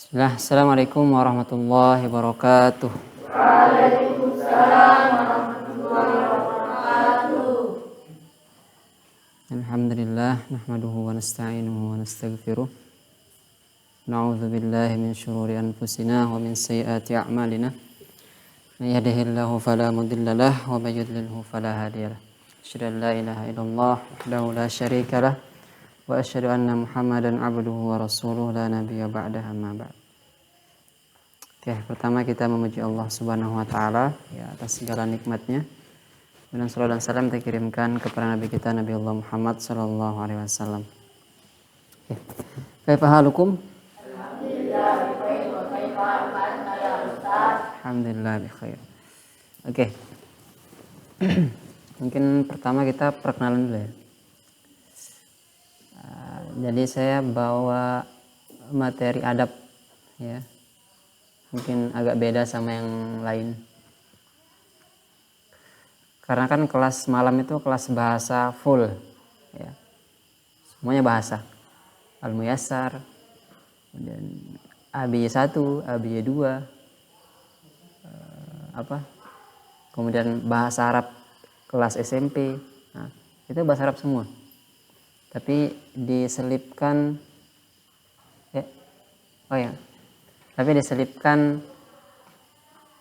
Bismillah, Assalamualaikum warahmatullahi wabarakatuh. Waalaikumsalam warahmatullahi wabarakatuh. Alhamdulillah, nahmaduhu wa nasta'inuhu wa nastaghfiruh. Na'udzu billahi min syururi anfusina wa min sayyiati a'malina. May yahdihillahu fala mudilla lahu wa may yudlilhu fala hadiya lahu. Asyhadu an la ilaha illallah wahdahu la syarika lah wa asyhadu anna Muhammadan abduhu wa rasuluhu la nabiyya ba'dahu amma ba'd. Oke, pertama kita memuji Allah Subhanahu wa taala ya atas segala nikmatnya. Dan salawat dan salam dikirimkan kepada Nabi kita Nabi Allah Muhammad sallallahu alaihi wasallam. Oke. Kaifa halukum? Alhamdulillah bi khair wa kaifa anta ya Ustaz? Alhamdulillah bi khair. Oke. Mungkin pertama kita perkenalan dulu ya. Jadi saya bawa materi adab ya. Mungkin agak beda sama yang lain. Karena kan kelas malam itu kelas bahasa full ya. Semuanya bahasa. Al-Muyassar, kemudian ABY1, ABY2, kemudian bahasa Arab kelas SMP. Nah, itu bahasa Arab semua. Tapi diselipkan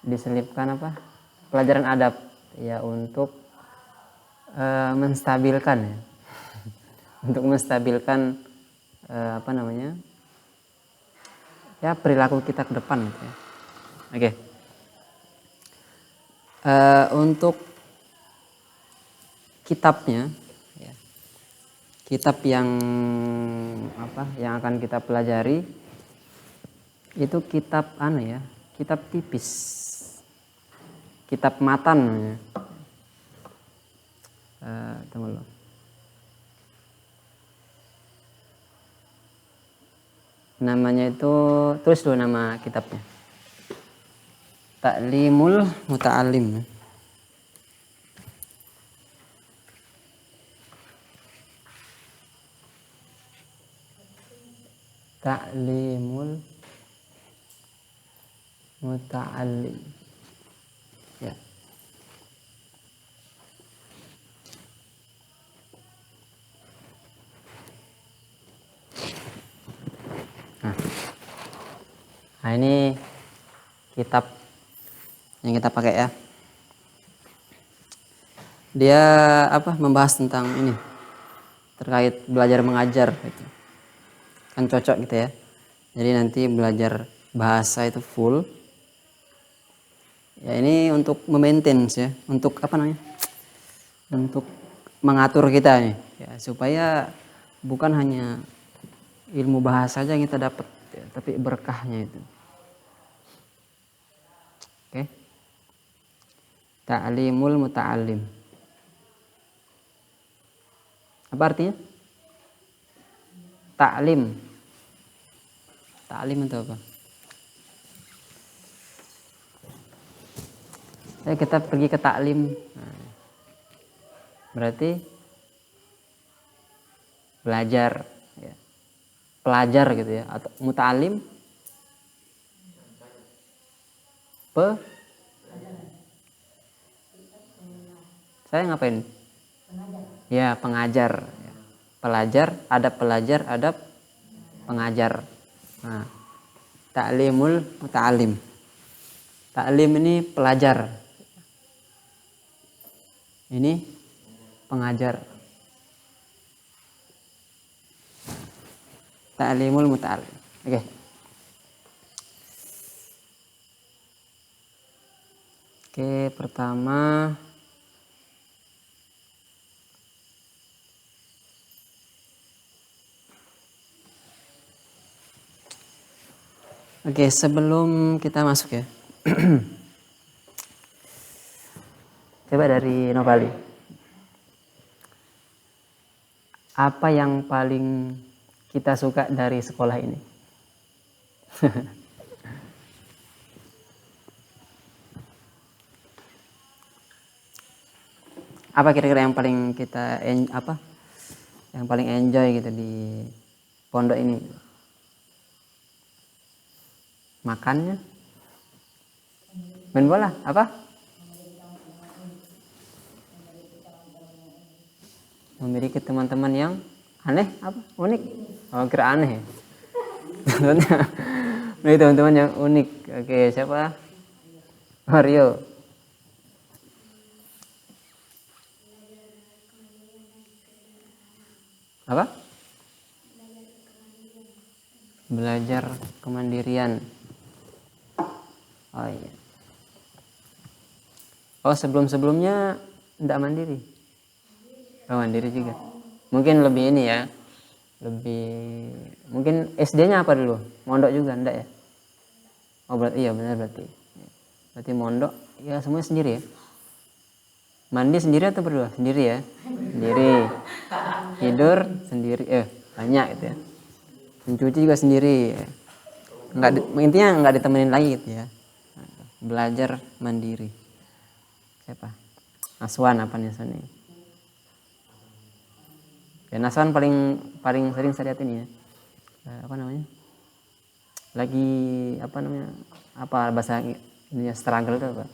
diselipkan pelajaran adab ya untuk menstabilkan ya. Untuk menstabilkan perilaku kita ke depan gitu ya. Oke. Untuk kitabnya ya. Kitab yang akan kita pelajari itu kitab kitab tipis, kitab matan ya. Tunggu dulu. Namanya itu, tulis dulu nama kitabnya, Ta'limul Muta'allim. Ta'limul Muta'allim ya. Nah ini kitab yang kita pakai ya. Dia membahas tentang ini terkait belajar mengajar gitu. Kan cocok gitu ya. Jadi nanti belajar bahasa itu full. Ya ini untuk memaintain ya, untuk untuk mengatur kita nih ya, supaya bukan hanya ilmu bahasa aja yang kita dapat ya, tapi berkahnya itu. Oke. Ta'limul Muta'allim. Apa artinya? Ta'lim. Ta'lim itu apa? Ya, kita pergi ke ta'lim. Nah, berarti belajar ya. Pelajar gitu ya, atau muta'allim saya ngapain? Ya, pengajar ya. Pelajar, adab pengajar. Nah, ta'limul muta'allim. Ta'lim ini pelajar. Ini pengajar. Ta'limul muta'allim. Oke. Oke, pertama sebelum kita masuk ya. Coba dari Novali. Apa yang paling kita suka dari sekolah ini? Apa kira-kira yang paling kita enjoy gitu di pondok ini? Makannya main bola apa? Memiliki teman-teman yang aneh apa? Unik. Oh, kira aneh ya. Memiliki teman-teman yang unik. Oke, siapa? Mario. Apa? Belajar kemandirian. Oh iya. Oh, sebelum-sebelumnya enggak mandiri. Oh, mandiri juga. Mungkin lebih ini ya. Lebih mungkin SD-nya apa dulu? Mondok juga enggak ya? Oh, berarti iya benar berarti. Berarti mondok ya semuanya sendiri ya. Mandi sendiri atau berdua? Sendiri ya. Sendiri. Tidur sendiri. Banyak gitu ya. Mencuci juga sendiri. Intinya enggak ditemenin lagi gitu ya. Belajar mandiri. Siapa? Naswan apa nih Naswan ini? Ya, Naswan paling sering saya lihat ini ya. Apa namanya? Lagi apa namanya? Apa bahasa ini struggle itu apa?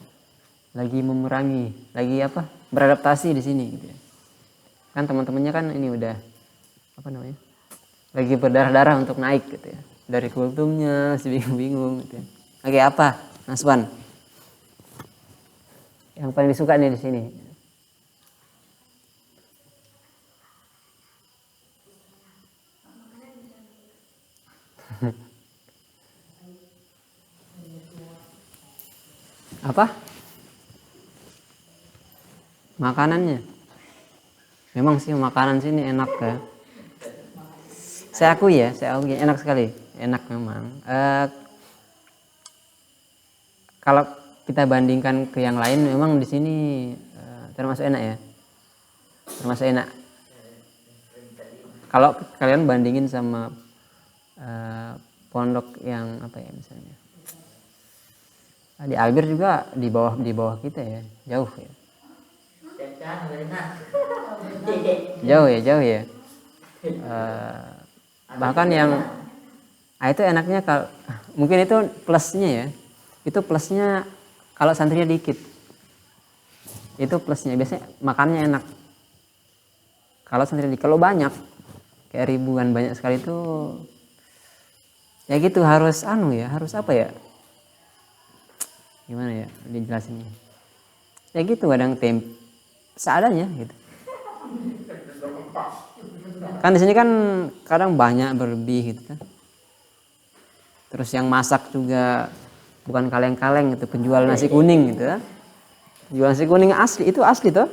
Lagi memerangi, lagi apa? Beradaptasi di sini gitu ya. Kan teman-temannya kan ini udah apa namanya? Lagi berdarah-darah untuk naik gitu ya. Dari kultumnya masih bingung-bingung gitu ya. Oke, apa? Naswan. Yang paling disuka nih di sini. Apa? Makanannya. Memang sih makanan sini enak ya. Saya akui enak sekali. Enak memang. Kalau kita bandingkan ke yang lain memang di sini termasuk enak ya. Termasuk enak. Kalau kalian bandingin sama pondok yang apa ya misalnya. Di Albir juga di bawah kita ya, jauh ya. Jauh ya. Bahkan yang itu enaknya kalau mungkin itu plusnya ya. Itu plusnya kalau santrinya dikit. Itu plusnya biasanya makannya enak. Kalau santrinya dikit, kalau banyak kayak ribuan banyak sekali itu ya gitu harus harus apa ya? Gimana ya dijelasinnya? Ya gitu kadang seadanya gitu. Kan di sini kan kadang banyak berlebih gitu kan. Terus yang masak juga bukan kaleng-kaleng gitu, penjual nasi kuning gitu kan. Penjual nasi kuning itu asli tuh.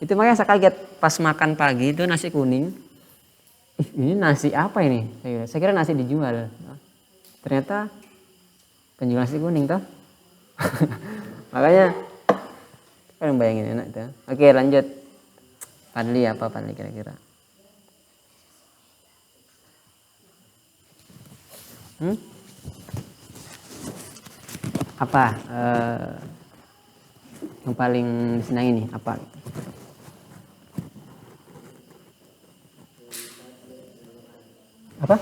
Itu makanya saya kaget pas makan pagi itu nasi kuning. Ini nasi apa ini? Saya kira nasi dijual. Ternyata penjual nasi kuning tuh. Makanya kan bayangin enak tuh. Oke, lanjut. Padli kira-kira? Apa yang paling disenangi nih apa? Apa?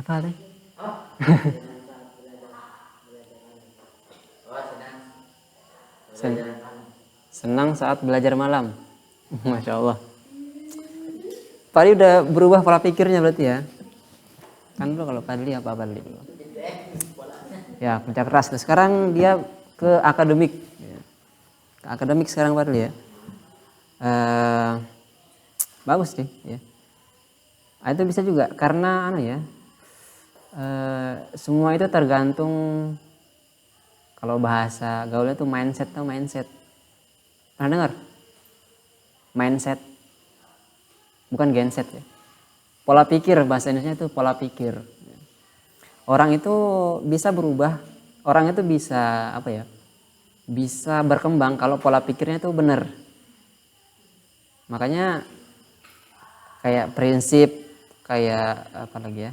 Apa teh? Senang saat belajar malam. Masya Allah. Padli udah berubah pola pikirnya berarti ya. Kan dulu kalau Padli apa Padli? Ya kerja keras. Sekarang dia ke akademik. Ke akademik sekarang Padli ya. Bagus deh ya. Itu bisa juga karena semua itu tergantung kalau bahasa gaulnya tuh mindset. Pernah dengar? Mindset. Bukan genset ya. Pola pikir bahasa Indonesia itu pola pikir. Orang itu bisa berubah, orang itu bisa bisa berkembang kalau pola pikirnya itu benar. Makanya kayak prinsip, kayak apa lagi ya?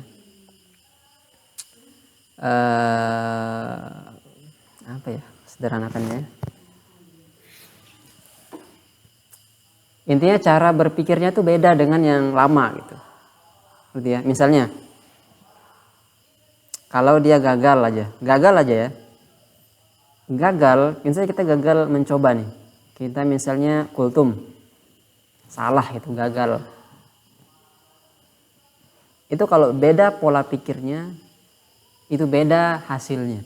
Apa ya? Sederhanakannya. Intinya cara berpikirnya tuh beda dengan yang lama gitu. Gitu ya. Misalnya Kalau dia gagal aja ya. Gagal, misalnya kita gagal mencoba nih. Kita misalnya kultum, salah itu gagal. Itu kalau beda pola pikirnya, itu beda hasilnya.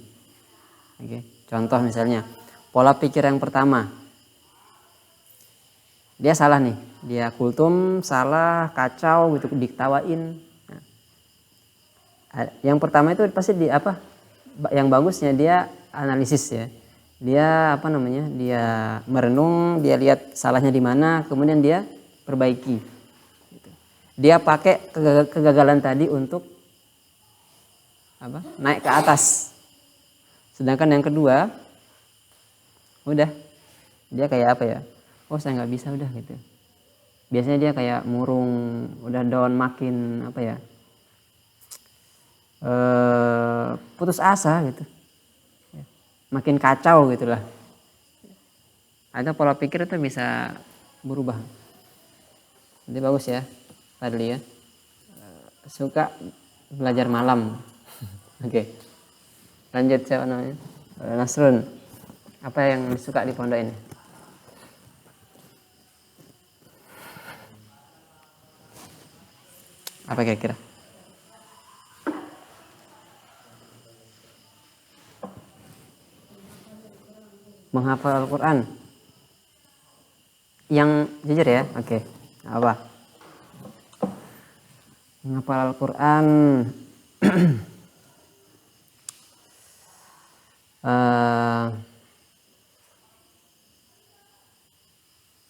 Oke. Contoh misalnya, pola pikir yang pertama, dia salah nih, dia kultum salah, kacau gitu, diktawain. Nah, yang pertama itu pasti yang bagusnya dia analisis ya, dia dia merenung, dia lihat salahnya di mana, kemudian dia perbaiki. Dia pakai kegagalan tadi untuk naik ke atas. Sedangkan yang kedua, udah dia kayak oh saya nggak bisa udah gitu. Biasanya dia kayak murung, udah down, makin putus asa gitu, makin kacau gitulah. Ada pola pikir itu bisa berubah. Jadi bagus ya Fadli ya, suka belajar malam. Oke. Lanjut, siapa namanya? Nasrun. Apa yang suka di pondok ini? Apa kira-kira? Menghafal Al-Quran. Yang jujur ya, oke. Apa? Menghafal Al-Quran.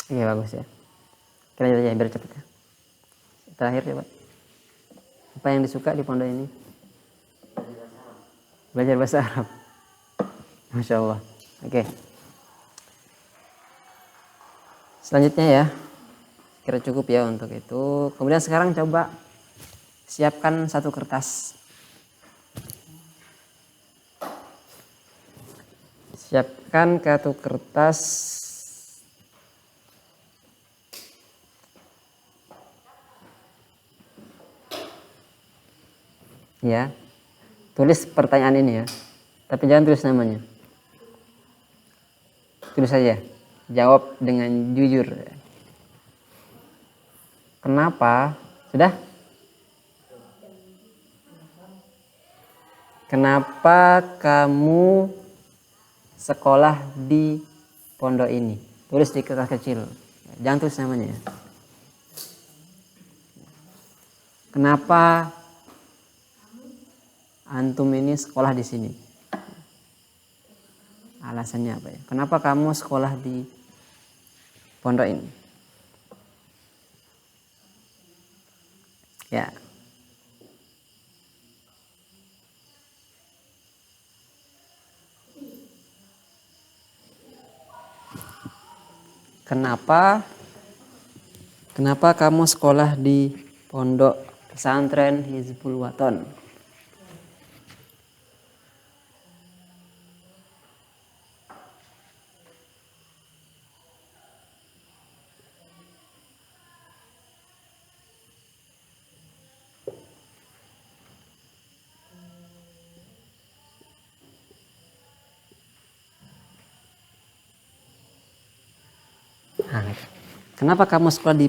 Iya bagus ya. Kita lanjut aja biar cepet ya. Terakhir coba. Apa yang disuka di pondok ini? Belajar bahasa Arab. Masya Allah. Oke. Selanjutnya ya. Kira cukup ya untuk itu. Kemudian sekarang coba siapkan satu kertas. Siapkan satu kertas. Ya. Tulis pertanyaan ini ya. Tapi jangan tulis namanya. Tulis saja. Jawab dengan jujur. Kenapa? Sudah? Kenapa kamu sekolah di pondok ini? Tulis di kertas kecil. Jangan tulis namanya. Kenapa antum ini sekolah di sini? Alasannya apa ya? Kenapa kamu sekolah di pondok ini? Ya. Kenapa kamu sekolah di pondok pesantren Hizbul Waton? Kenapa kamu sekolah di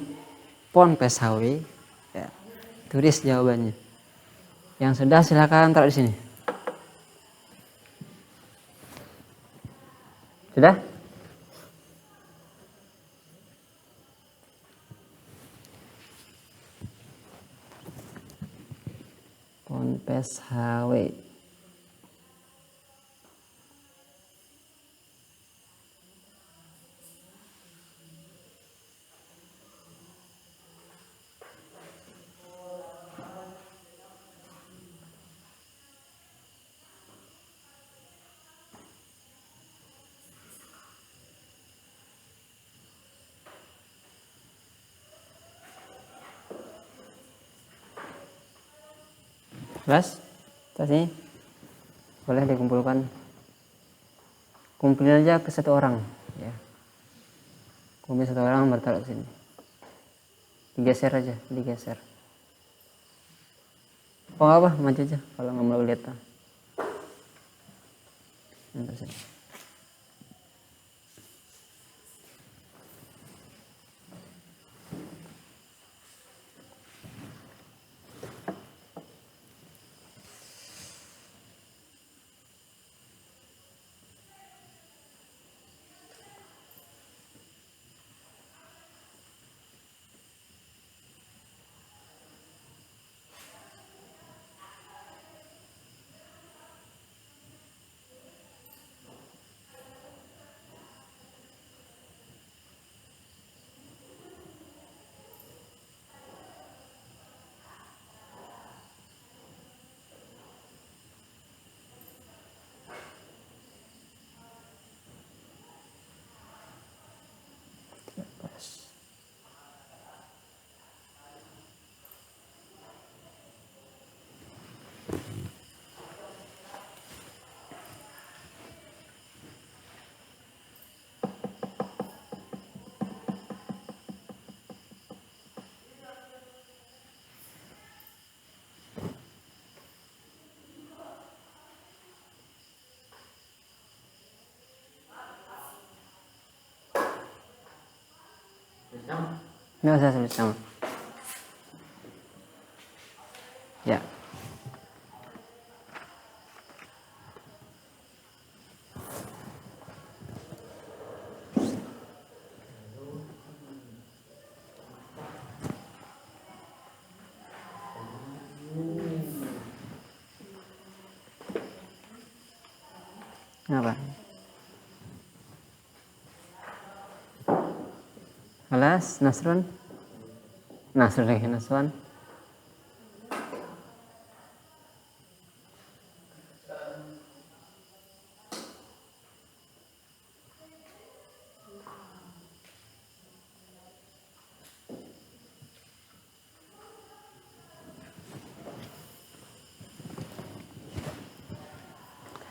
Ponpes HW? Ya, tulis jawabannya. Yang sudah silakan taruh di sini. Sudah? Ponpes HW. Jelas? Sini. Boleh dikumpulkan. Kumpulin aja ke satu orang. Ya. Kumpulin satu orang bertaruh ke sini. Digeser aja, digeser. Oh apa? Maju aja kalau nggak mau lihat. Sebentar saja. Nggak usah tulis nama. Ya. Apa? Alas, Nasrun? Nasrun lagi, Naswan?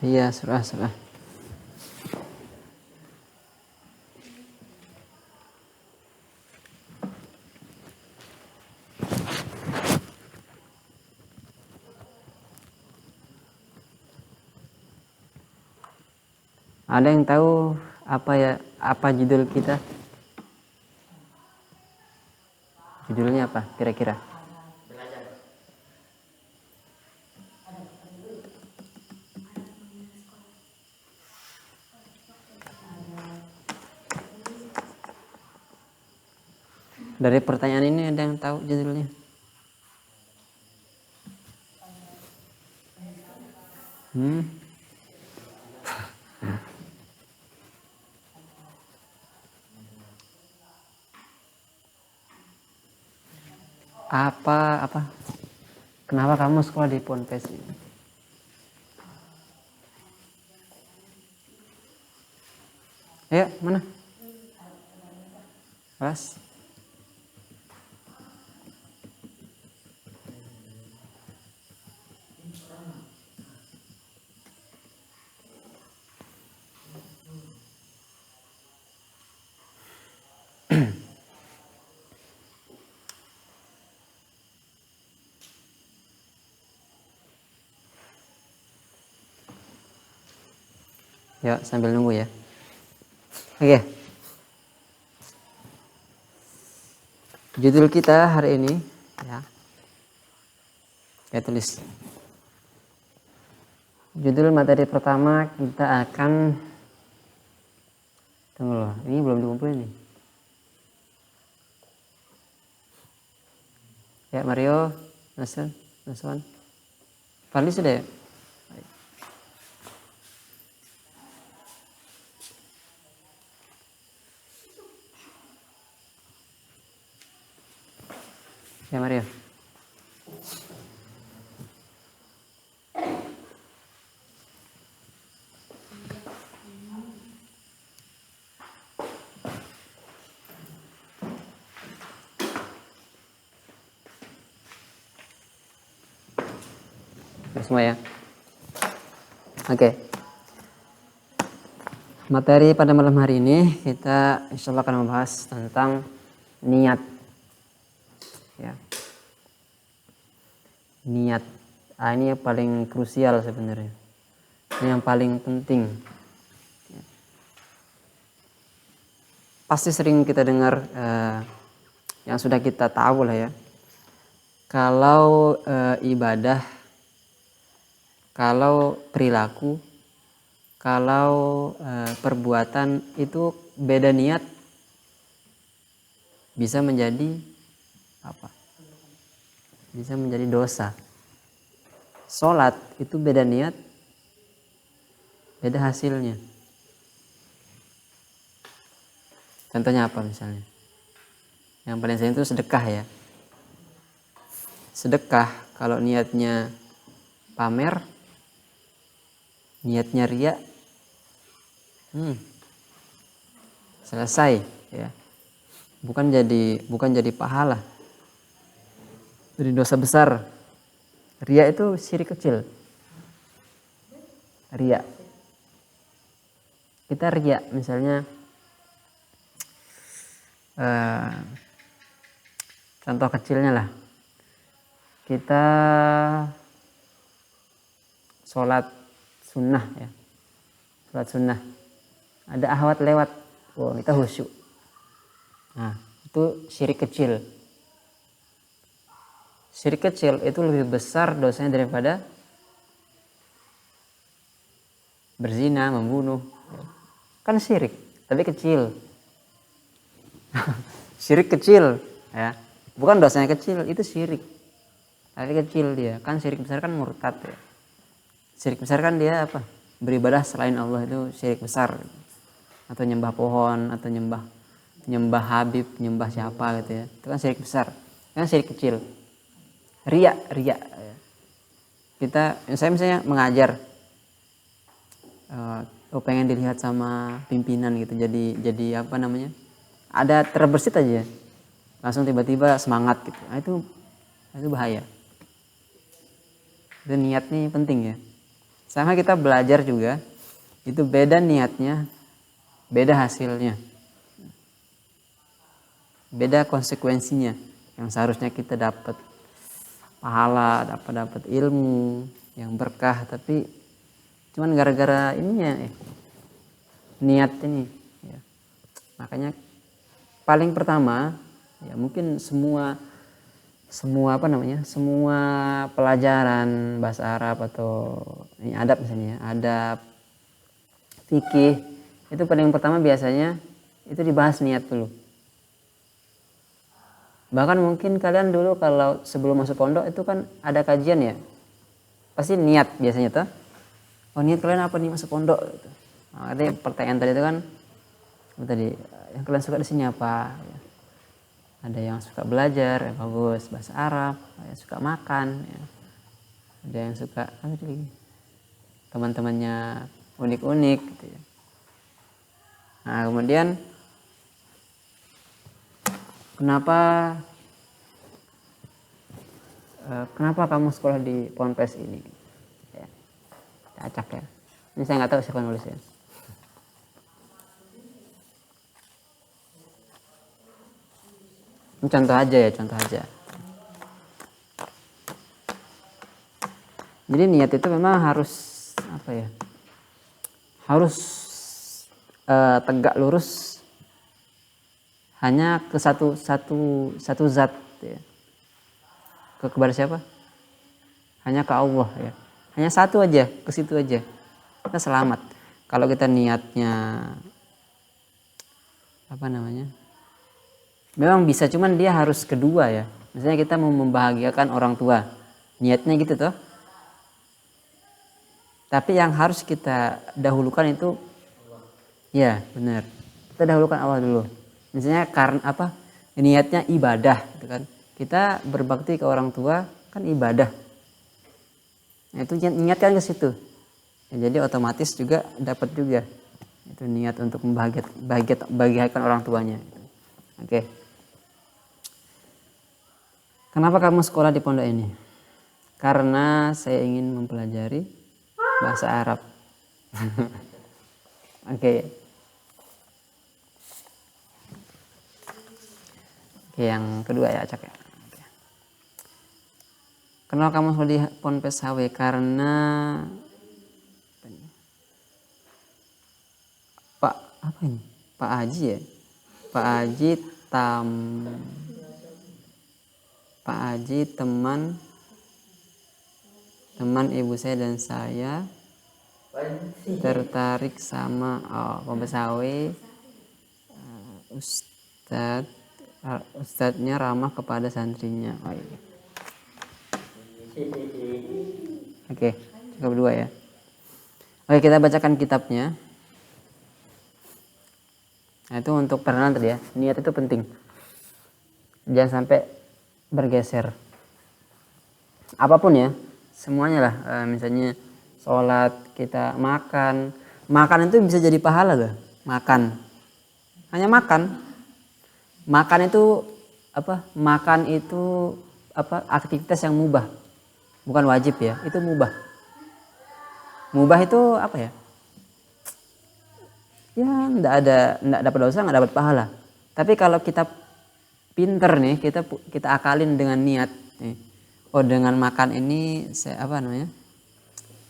Iya, surah. Ada yang tahu apa judul kita? Judulnya apa kira-kira? Dari pertanyaan ini ada yang tahu judulnya? Apa? Kenapa kamu sekolah di Ponpes? Ayo, mana? Kelas? Ya, sambil nunggu ya. Oke. Judul kita hari ini ya. Saya tulis. Judul materi pertama kita akan tunggu loh, ini belum dikumpulin nih. Ya, Mario, Naswan. Fadli sudah ya? Ya, Mario. Semua ya. Oke. Materi pada malam hari ini kita insya Allah akan membahas tentang niat. Ya. Niat. Ini yang paling krusial sebenarnya. Ini yang paling penting. pasti sering kita dengar yang sudah kita tahu lah ya. Kalau ibadah, kalau perilaku, kalau perbuatan itu beda niat bisa menjadi apa? Bisa menjadi dosa. Sholat itu beda niat, beda hasilnya. Contohnya apa misalnya? Yang paling sering itu sedekah ya. Sedekah kalau niatnya pamer, niatnya ria, selesai ya. Bukan jadi pahala. Jadi dosa besar. Ria itu syirik kecil. Ria. Kita ria misalnya contoh kecilnya lah. Kita sholat sunnah ya. Sholat sunnah. Ada ahwat lewat. Oh, kita khusyuk. Nah, itu syirik kecil. Syirik kecil itu lebih besar dosanya daripada berzina, membunuh. Kan syirik, tapi kecil. Syirik kecil ya. Bukan dosanya kecil, itu syirik. Tapi kecil dia. Kan syirik besar kan murtad ya. Syirik besar kan dia apa? Beribadah selain Allah itu syirik besar. Atau nyembah pohon, atau nyembah Habib, nyembah siapa gitu ya. Itu kan syirik besar. Kan syirik kecil. Ria. Saya misalnya mengajar, pengen dilihat sama pimpinan gitu, jadi apa namanya? Ada terbersit aja, langsung tiba-tiba semangat gitu. Nah, itu bahaya. Itu niat nih penting ya. Sama kita belajar juga, itu beda niatnya, beda hasilnya, beda konsekuensinya. Yang seharusnya kita dapat pahala, dapat ilmu yang berkah, tapi cuman gara-gara ininya niat ini ya. Makanya paling pertama ya mungkin semua apa namanya, semua pelajaran bahasa Arab atau ini adab misalnya, adab fikih, itu paling pertama biasanya itu dibahas niat dulu. Bahkan mungkin kalian dulu kalau sebelum masuk pondok itu kan ada kajian ya, pasti niat biasanya tuh. Oh, niat kalian apa nih masuk pondok gitu. Nah, pertanyaan tadi itu kan tadi yang kalian suka di sini apa ya. Ada yang suka belajar, ya bagus, bahasa Arab, ada yang suka makan ya. Ada yang suka apa lagi, teman-temannya unik-unik gitu ya. Nah, kemudian kenapa kamu sekolah di Ponpes ini ya. Acak ya. Ini saya nggak tahu siapa nulisnya. Ini contoh aja. Jadi niat itu memang harus apa ya? Harus tegak lurus hanya ke satu zat ya. Kepada siapa? Hanya ke Allah ya. Hanya satu aja, ke situ aja. Kita selamat. Kalau kita niatnya apa namanya? Memang bisa, cuman dia harus kedua ya. Misalnya kita mau membahagiakan orang tua, niatnya gitu toh. Tapi yang harus kita dahulukan itu, ya benar. Kita dahulukan Allah dulu. Misalnya karena apa? Niatnya ibadah, gitu kan? Kita berbakti ke orang tua kan ibadah. Nah, itu niatkan ke situ. Ya, jadi otomatis juga dapat juga. Itu niat untuk membahagiakan orang tuanya. Oke. Kenapa kamu sekolah di pondok ini? Karena saya ingin mempelajari bahasa Arab. Oke. Oke, yang kedua ya, Cak ya. Oke. Kenapa kamu sekolah di Ponpes HW? Karena Pak Haji ya. Pak Haji teman ibu saya dan saya tertarik sama Pembesawe. Ustadznya ramah kepada santrinya. Iya. Oke, cukup 2 ya. Oke, kita bacakan kitabnya. Nah, itu untuk perkenalan tadi ya. Niat itu penting. Jangan sampai bergeser. Apapun ya, semuanya lah. Misalnya sholat, kita makan. Makan itu bisa jadi pahala loh. Makan. Hanya makan. Makan itu apa? Makan itu apa? Aktivitas yang mubah. Bukan wajib ya, itu mubah. Mubah itu apa ya? Ya enggak dapat dosa, enggak dapat pahala. Tapi kalau kita pinter nih, kita akalin dengan niat nih. Oh, dengan makan ini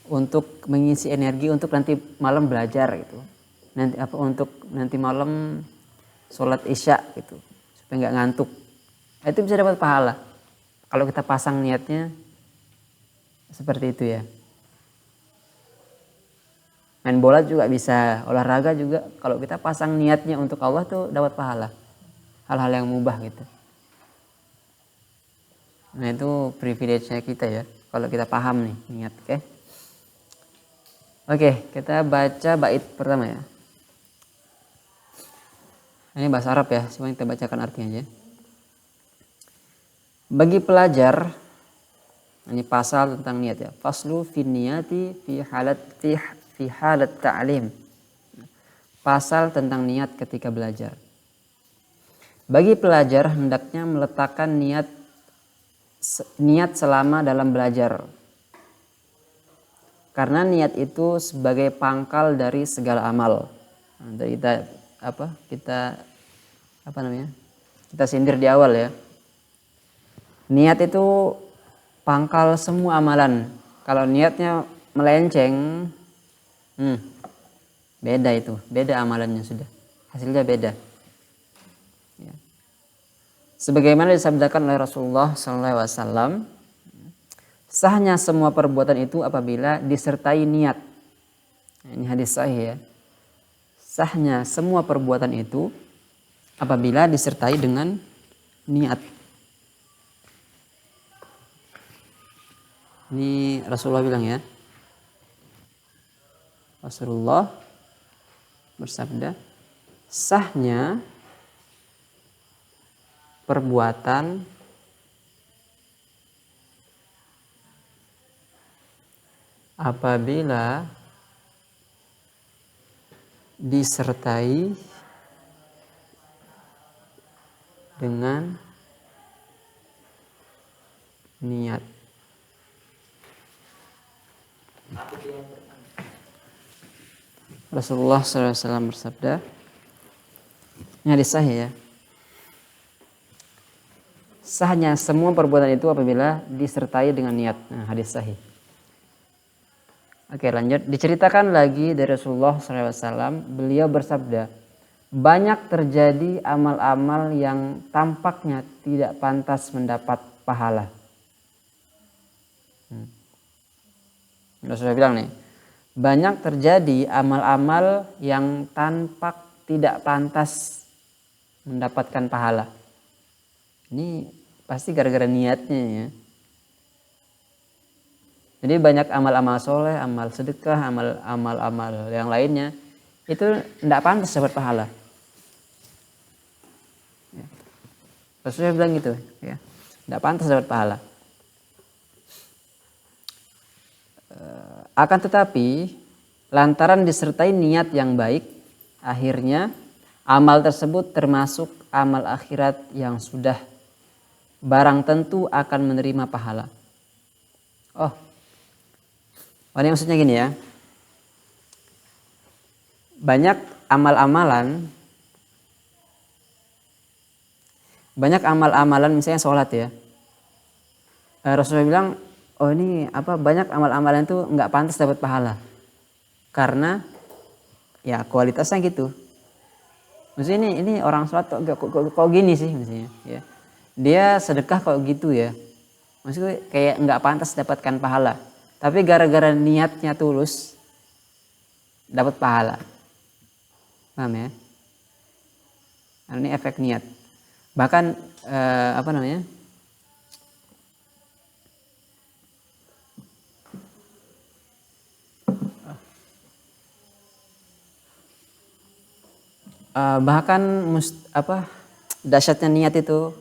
untuk mengisi energi untuk nanti malam belajar gitu. Untuk nanti malam sholat isya gitu. Supaya enggak ngantuk. Itu bisa dapat pahala. Kalau kita pasang niatnya seperti itu ya. Main bola juga bisa, olahraga juga. Kalau kita pasang niatnya untuk Allah tuh dapat pahala. Hal-hal yang mubah gitu. Nah itu privilege-nya kita ya. Kalau kita paham nih niat, oke. Oke, kita baca bait pertama ya. Ini bahasa Arab ya, semua kita bacakan artinya aja. Bagi pelajar, ini pasal tentang niat ya. Faslu fin niyati fi halat ta'lim. Pasal tentang niat ketika belajar. Bagi pelajar hendaknya meletakkan niat selama dalam belajar. Karena niat itu sebagai pangkal dari segala amal. Nah, kita sindir di awal ya. Niat itu pangkal semua amalan. Kalau niatnya melenceng, beda amalannya sudah. Hasilnya beda. Ya. Sebagaimana disabdakan oleh Rasulullah SAW, sahnya semua perbuatan itu apabila disertai niat. Ini hadis sahih ya. Sahnya semua perbuatan itu apabila disertai dengan niat. Ini Rasulullah bilang ya. Rasulullah bersabda, sahnya perbuatan apabila disertai dengan niat. Rasulullah SAW bersabda, ini hadis sahih ya. Sahnya semua perbuatan itu apabila disertai dengan niat. Nah, hadis sahih. Oke, lanjut. Diceritakan lagi dari Rasulullah SAW, beliau bersabda, banyak terjadi amal-amal yang tampaknya tidak pantas mendapat pahala. Rasulullah bilang nih, banyak terjadi amal-amal yang tampak tidak pantas mendapatkan pahala. Ini pasti gara-gara niatnya ya. Jadi banyak amal-amal soleh, amal sedekah, amal-amal yang lainnya itu tidak pantas dapat pahala. Ya. Rasulullah bilang gitu ya, tidak pantas dapat pahala. Akan tetapi lantaran disertai niat yang baik, akhirnya amal tersebut termasuk amal akhirat yang sudah barang tentu akan menerima pahala. Ini maksudnya gini ya. Banyak amal-amalan misalnya sholat ya. Rasulullah bilang, ini banyak amal-amalan itu nggak pantas dapat pahala. Karena ya kualitasnya gitu. Maksudnya ini orang sholat kok gini sih maksudnya ya. Dia sedekah kok gitu ya. Maksudnya kayak nggak pantas dapatkan pahala. Tapi gara-gara niatnya tulus dapat pahala. Paham ya? Nah, ini efek niat. Bahkan apa namanya? Bahkan dahsyatnya niat itu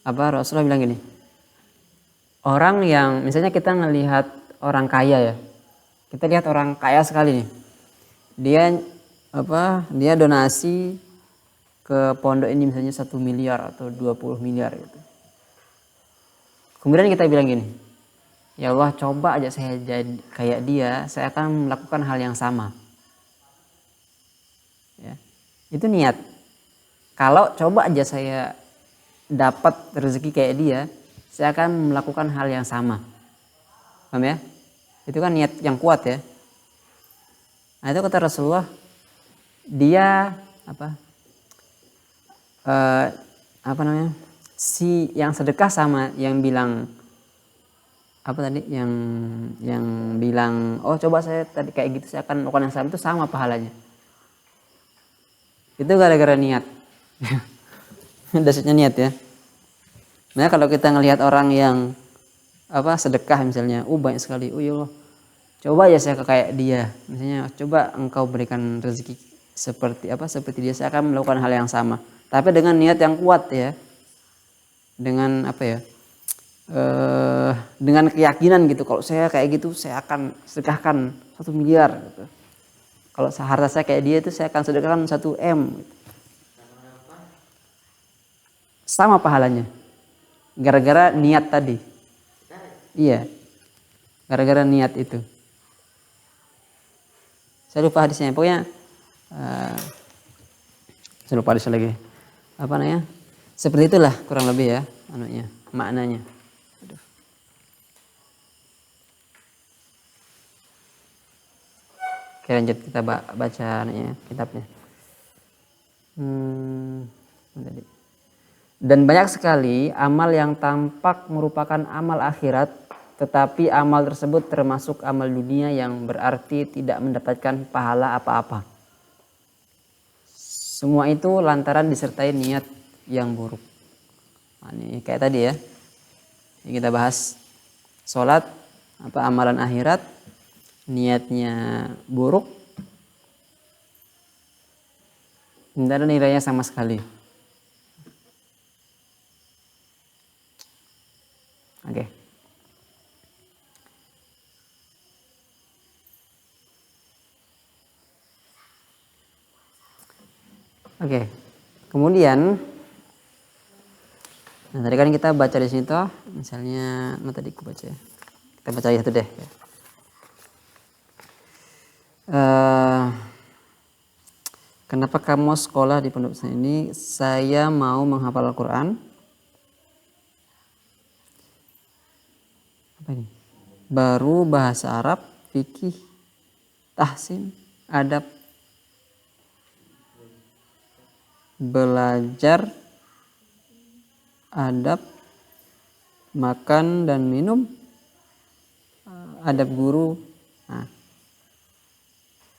Rasulullah bilang gini, orang yang misalnya kita ngelihat orang kaya ya, kita lihat orang kaya sekali nih, dia donasi ke pondok ini misalnya 1 miliar atau 20 miliar gitu. Kemudian kita bilang gini, ya Allah, coba aja saya jadi kayak dia, saya akan melakukan hal yang sama. Ya, itu niat. Kalau coba aja saya dapat rezeki kayak dia, saya akan melakukan hal yang sama. Paham ya? Itu kan niat yang kuat ya. Nah itu kata Rasulullah, dia si yang sedekah sama yang bilang yang bilang, oh coba saya tadi kayak gitu, saya akan melakukan yang sama, itu sama pahalanya. Itu gara-gara niat. Dasarnya niat ya. Nah kalau kita ngelihat orang yang sedekah misalnya, banyak sekali, ya Allah, coba ya saya kayak dia, misalnya coba engkau berikan rezeki seperti dia, saya akan melakukan hal yang sama, tapi dengan niat yang kuat ya, dengan dengan keyakinan gitu, kalau saya kayak gitu saya akan sedekahkan 1 miliar gitu. Kalau harta saya kayak dia itu saya akan sedekahkan 1 M gitu. Sama pahalanya, gara-gara niat tadi. Iya, gara-gara niat itu. Saya lupa hadisnya, pokoknya saya lupa hadisnya lagi. Seperti itulah kurang lebih ya maknanya. Aduh. Oke, lanjut kita baca kitabnya. Dan banyak sekali amal yang tampak merupakan amal akhirat, tetapi amal tersebut termasuk amal dunia yang berarti tidak mendapatkan pahala apa-apa. Semua itu lantaran disertai niat yang buruk. Nah, ini kayak tadi ya. Ini kita bahas sholat, amalan akhirat, niatnya buruk, tidak ada nilainya sama sekali. Oke. Oke. Kemudian, tadi kan kita baca di sini toh, misalnya, tadi aku baca ya. Kita baca satu deh. Ya. Kenapa kamu sekolah di pondok pesantren ini? Saya mau menghafal Al-Quran. Apa ini? Baru bahasa Arab, fikih, tahsin, adab, belajar, adab, makan dan minum, adab guru.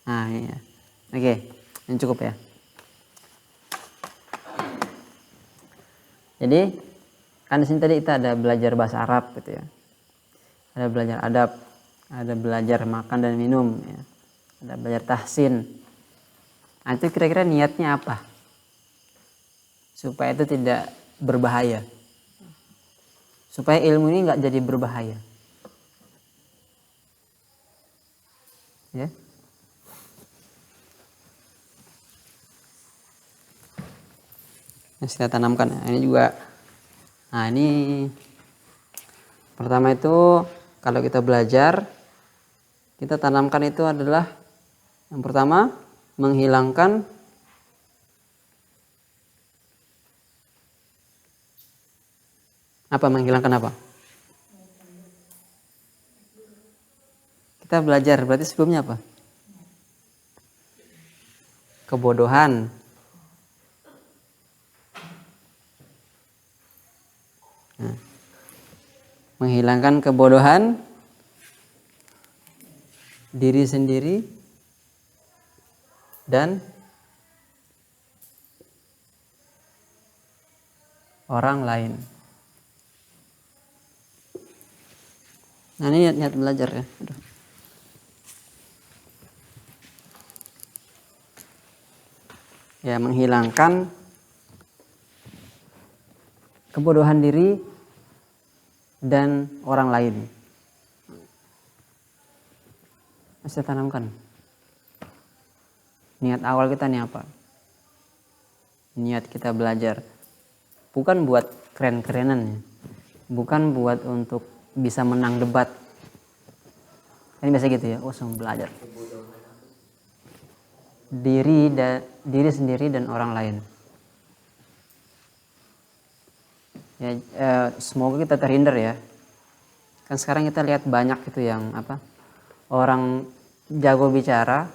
Nah ya. Oke, ini cukup ya. Jadi kan di sini tadi kita ada belajar bahasa Arab gitu ya. Ada belajar adab, ada belajar makan dan minum ya. Ada belajar tahsin. Nah, itu kira-kira niatnya apa? Supaya itu tidak berbahaya. Supaya ilmu ini nggak jadi berbahaya. Ya. Yang kita tanamkan. Ini juga. Nah, ini pertama itu kalau kita belajar, kita tanamkan itu adalah yang pertama menghilangkan menghilangkan apa? Kita belajar berarti sebelumnya apa? kebodohan. Nah, menghilangkan kebodohan diri sendiri dan orang lain. Nah, ini niat belajar ya. Aduh. Ya, menghilangkan kebodohan diri dan orang lain. Saya tanamkan. Niat awal kita nih apa? Niat kita belajar. Bukan buat keren-kerenan ya. Bukan buat untuk bisa menang debat. Ini biasa gitu ya, sama belajar. Diri sendiri dan orang lain. Ya, semoga kita terhindar ya. Kan sekarang kita lihat banyak itu yang apa? Orang jago bicara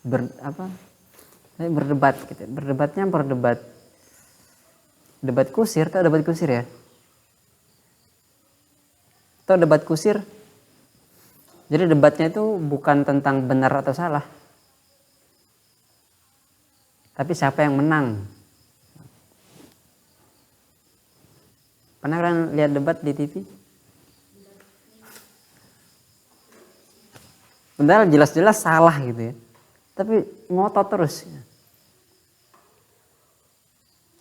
berdebat gitu. Berdebatnya debat kusir, tahu debat kusir ya? Tahu debat kusir? Jadi debatnya itu bukan tentang benar atau salah. Tapi siapa yang menang? Pernah kalian lihat debat di TV? Padahal jelas-jelas salah gitu ya. Tapi ngotot terus.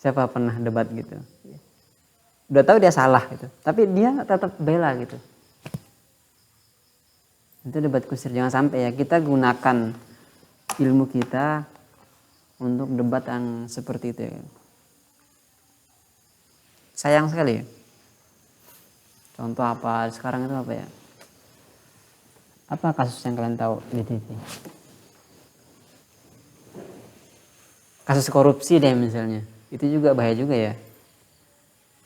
Siapa pernah debat gitu? Udah tahu dia salah gitu. Tapi dia tetap bela gitu. Itu debat kusir. Jangan sampai ya kita gunakan ilmu kita untuk debat yang seperti itu ya. Sayang sekali ya. Contoh apa sekarang itu apa ya? Apa kasus yang kalian tahu di TV? Kasus korupsi deh misalnya. Itu juga bahaya juga ya.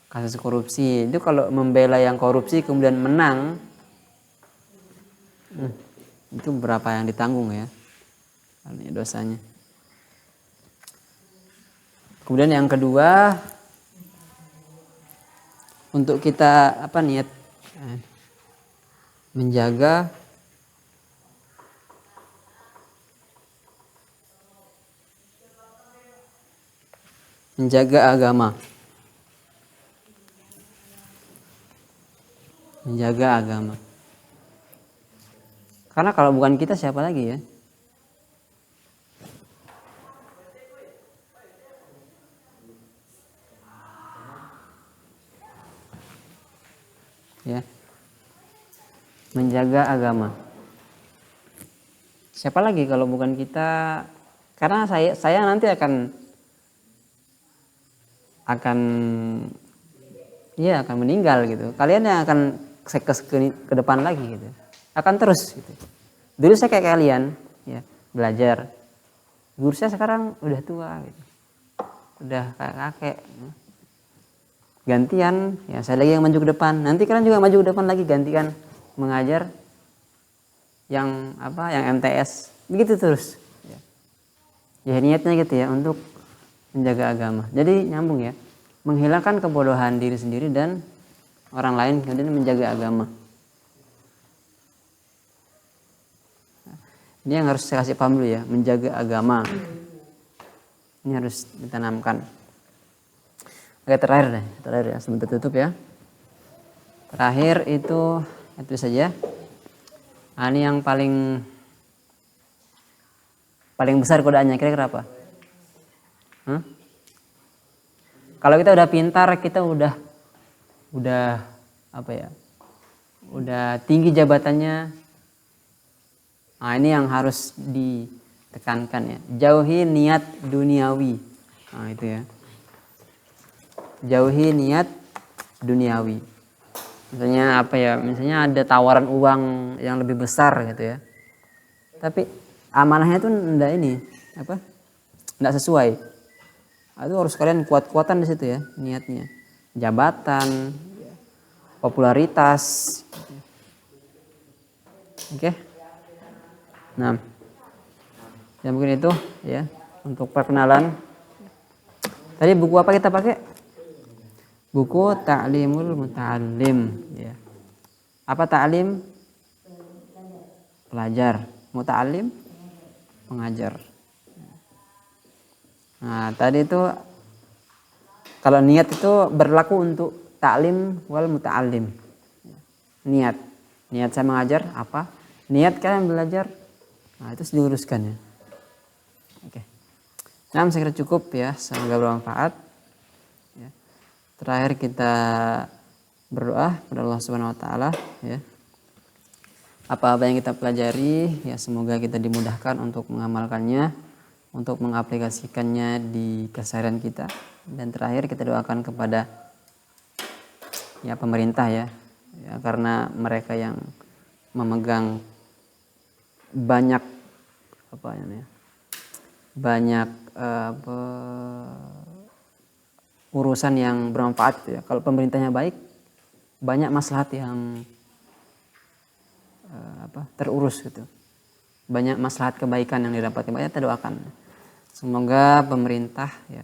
Kasus korupsi. Itu kalau membela yang korupsi kemudian menang. Itu berapa yang ditanggung ya. Ini dosanya. Kemudian yang kedua. Untuk kita niat menjaga agama. Menjaga agama. Karena kalau bukan kita siapa lagi ya? Ya. Menjaga agama. Siapa lagi kalau bukan kita? Karena saya nanti akan meninggal gitu. Kalian yang akan ke depan lagi gitu. Akan terus gitu. Dulu saya kayak kalian ya, belajar. Guru saya sekarang udah tua gitu. Udah kakek. Gantian, ya saya lagi yang maju ke depan. Nanti kalian juga maju ke depan lagi gantian mengajar yang MTS. Begitu terus. Ya niatnya gitu ya untuk menjaga agama. Jadi nyambung ya. Menghilangkan kebodohan diri sendiri dan orang lain kemudian menjaga agama. Ini yang harus saya kasih paham dulu ya, menjaga agama. Ini harus ditanamkan. Oke, terakhir ya, sebelum tutup ya. Terakhir itu saja. Nah, ini yang paling besar godaannya kira-kira apa? Kalau kita udah pintar, kita udah udah tinggi jabatannya. Nah, ini yang harus ditekankan ya. Jauhi niat duniawi. Nah, itu ya. Jauhi niat duniawi. Misalnya misalnya ada tawaran uang yang lebih besar gitu ya. Tapi amanahnya itu enggak sesuai. Itu harus kalian kuat-kuatan di situ ya niatnya. Jabatan, popularitas. Oke. Nah, Ya mungkin itu ya untuk perkenalan. Tadi buku apa kita pakai? Buku Ta'limul Muta'allim ya. Apa ta'lim? Pelajar. Muta'allim? Mengajar. Nah, tadi itu kalau niat itu berlaku untuk ta'lim wal muta'allim. Niat. Niat saya mengajar apa? Niat kalian belajar. Nah, itu diluruskan ya. Oke. Nah, saya kira cukup ya, semoga bermanfaat. Ya. Terakhir kita berdoa kepada Allah Subhanahu wa taala ya. Apa-apa yang kita pelajari ya semoga kita dimudahkan untuk mengamalkannya, untuk mengaplikasikannya di keseharian kita. Dan terakhir kita doakan kepada ya pemerintah ya, karena mereka yang memegang banyak apa namanya, banyak urusan yang bermanfaat ya. Kalau pemerintahnya baik, banyak maslahat yang terurus gitu. Banyak maslahat kebaikan yang didapatkan. Banyak kita doakan. Semoga pemerintah ya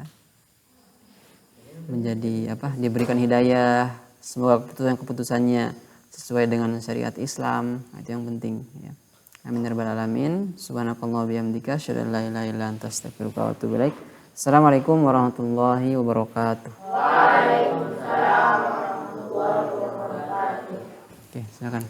menjadi diberikan hidayah. Semoga keputusannya sesuai dengan syariat Islam. Itu yang penting ya. Amin ya rabbal alamin. Subhanakallah bihamdika asyhadu an la ilaha illa anta astaghfiruka wa atubu ilaik. Assalamualaikum warahmatullahi wabarakatuh. Waalaikumsalam warahmatullahi wabarakatuh. Oke, silakan.